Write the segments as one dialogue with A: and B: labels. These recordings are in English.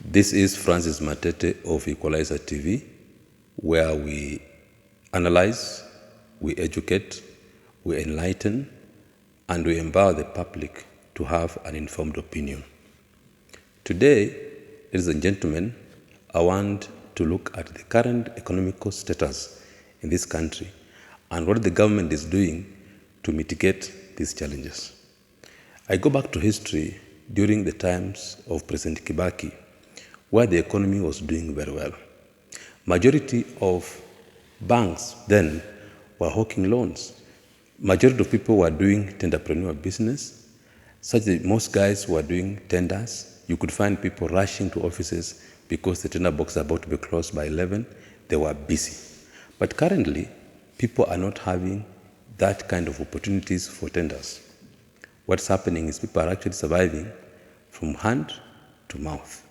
A: This is Francis Matete of Equalizer TV, where we analyze, we educate, we enlighten, and we empower the public to have an informed opinion. Today, ladies and gentlemen, I want to look at the current economical status in this country and what the government is doing to mitigate these challenges. I go back to history during the times of President Kibaki, where the economy was doing very well. Majority of banks then were hawking loans. Majority of people were doing tenderpreneur business, such that most guys were doing tenders. You could find people rushing to offices because the tender box is about to be closed by 11. They were busy. But currently, people are not having that kind of opportunities for tenders. What's happening is people are actually surviving from hand to mouth.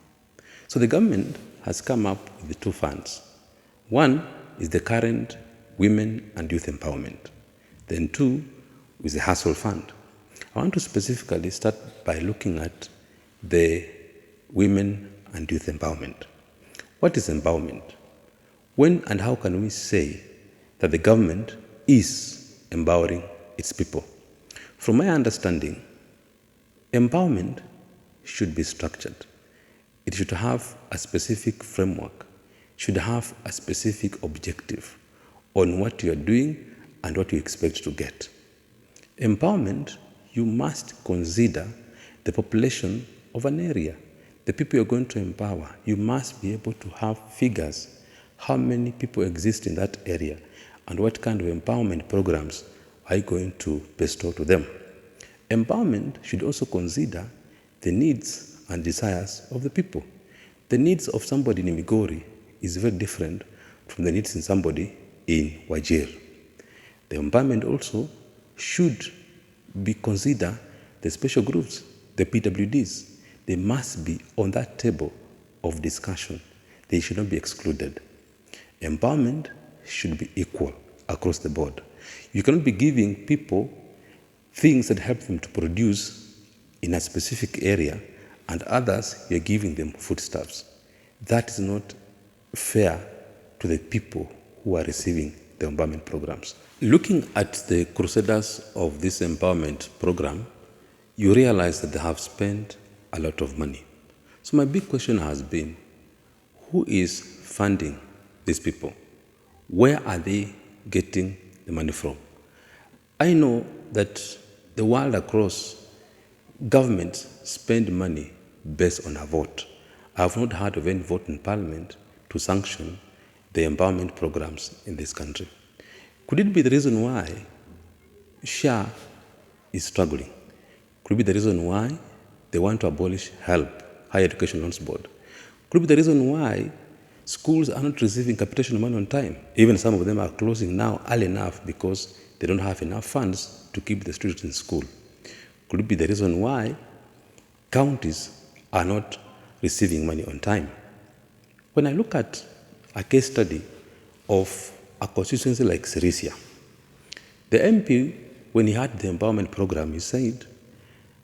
A: So the government has come up with the two funds. One is the current Women and Youth Empowerment. Then two is the Hustle Fund. I want to specifically start by looking at the Women and Youth Empowerment. What is empowerment? When and how can we say that the government is empowering its people? From my understanding, empowerment should be structured. It should have a specific framework, should have a specific objective on what you are doing and what you expect to get. Empowerment, you must consider the population of an area. The people you're going to empower, you must be able to have figures, how many people exist in that area, and what kind of empowerment programs are you going to bestow to them. Empowerment should also consider the needs and desires of the people. The needs of somebody in Migori is very different from the needs in somebody in Wajir. The empowerment also should be consider the special groups, the PWDs. They must be on that table of discussion. They should not be excluded. Empowerment should be equal across the board. You cannot be giving people things that help them to produce in a specific area and others you're giving them foodstuffs. That is not fair to the people who are receiving the empowerment programs. Looking at the crusaders of this empowerment program, you realize that they have spent a lot of money. So my big question has been, who is funding these people? Where are they getting the money from? I know that the world across, governments spend money based on a vote. I have not heard of any vote in Parliament to sanction the empowerment programs in this country. Could it be the reason why SHA is struggling? Could it be the reason why they want to abolish HELB, Higher Education Loans Board? Could it be the reason why schools are not receiving capitation money on time? Even some of them are closing now early enough because they don't have enough funds to keep the students in school. Could it be the reason why counties are not receiving money on time? When I look at a case study of a constituency like Sirisia, the MP, when he had the empowerment program, he said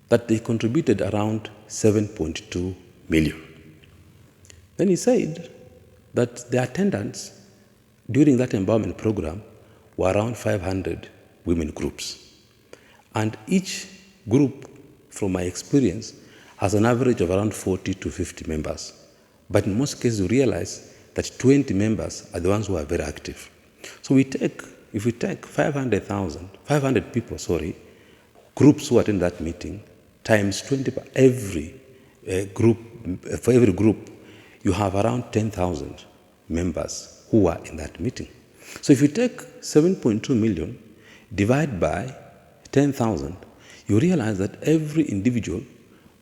A: that they contributed around 7.2 million. Then he said that the attendance during that empowerment program were around 500 women groups. And each group, from my experience, has an average of around 40 to 50 members. But in most cases, you realize that 20 members are the ones who are very active. So if we take 500 people, groups who attend that meeting, times 20 for every group, you have around 10,000 members who are in that meeting. So if you take 7.2 million, divide by 10,000, you realize that every individual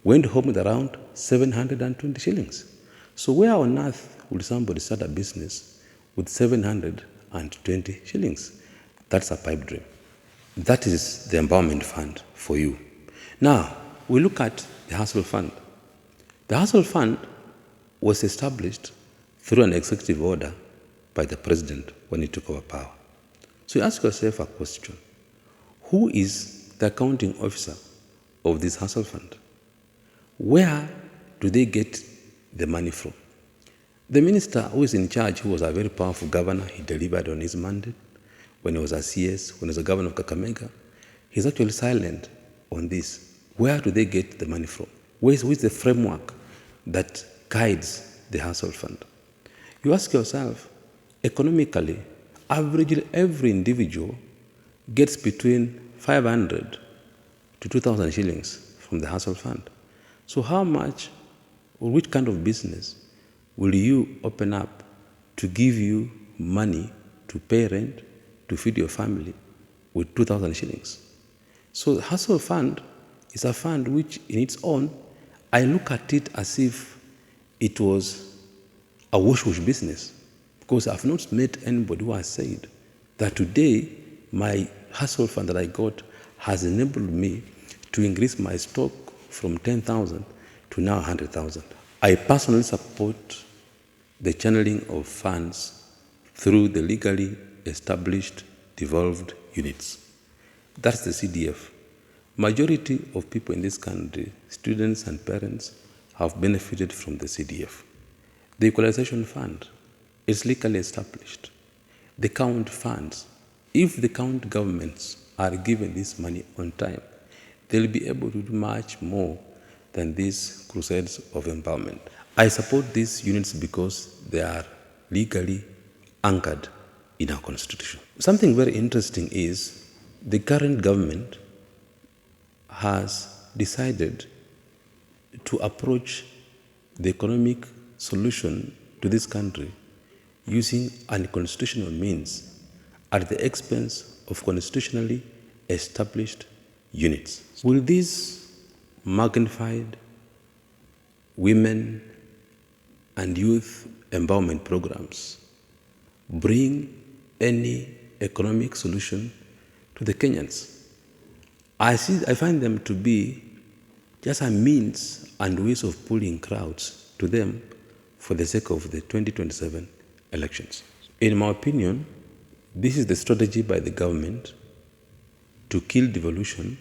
A: went home with around 720 shillings. So where on earth would somebody start a business with 720 shillings? That's a pipe dream. That is the empowerment fund for you. Now, we look at the Hustle Fund. The Hustle Fund was established through an executive order by the president when he took over power. So you ask yourself a question. Who is the accounting officer of this Hustle Fund? Where do they get the money from. The minister who is in charge, who was a very powerful governor, he delivered on his mandate when he was a CS, when he was a governor of Kakamega. He's actually silent on this. Where do they get the money from? Where is the framework that guides the household fund? You ask yourself, economically, averagely every individual gets between 500 to 2,000 shillings from the household fund. So how much or which kind of business will you open up to give you money to pay rent, to feed your family with 2,000 shillings? So the household fund is a fund which in its own, I look at it as if it was a wash-wash business, because I've not met anybody who has said that today my household fund that I got has enabled me to increase my stock from 10,000 to now 100,000. I personally support the channeling of funds through the legally established devolved units. That's the CDF. Majority of people in this country, students and parents, have benefited from the CDF. The Equalization Fund is legally established. The county funds, if the county governments are given this money on time, they'll be able to do much more than these crusades of empowerment. I support these units because they are legally anchored in our constitution. Something very interesting is the current government has decided to approach the economic solution to this country using unconstitutional means at the expense of constitutionally established units. Will these magnified women and youth empowerment programs bring any economic solution to the Kenyans? I find them to be just a means and ways of pulling crowds to them for the sake of the 2027 elections. In my opinion, this is the strategy by the government to kill devolution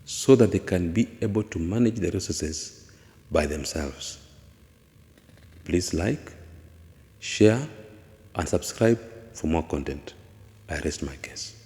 A: so that they can be able to manage the resources by themselves. Please like, share, and subscribe for more content. I rest my case.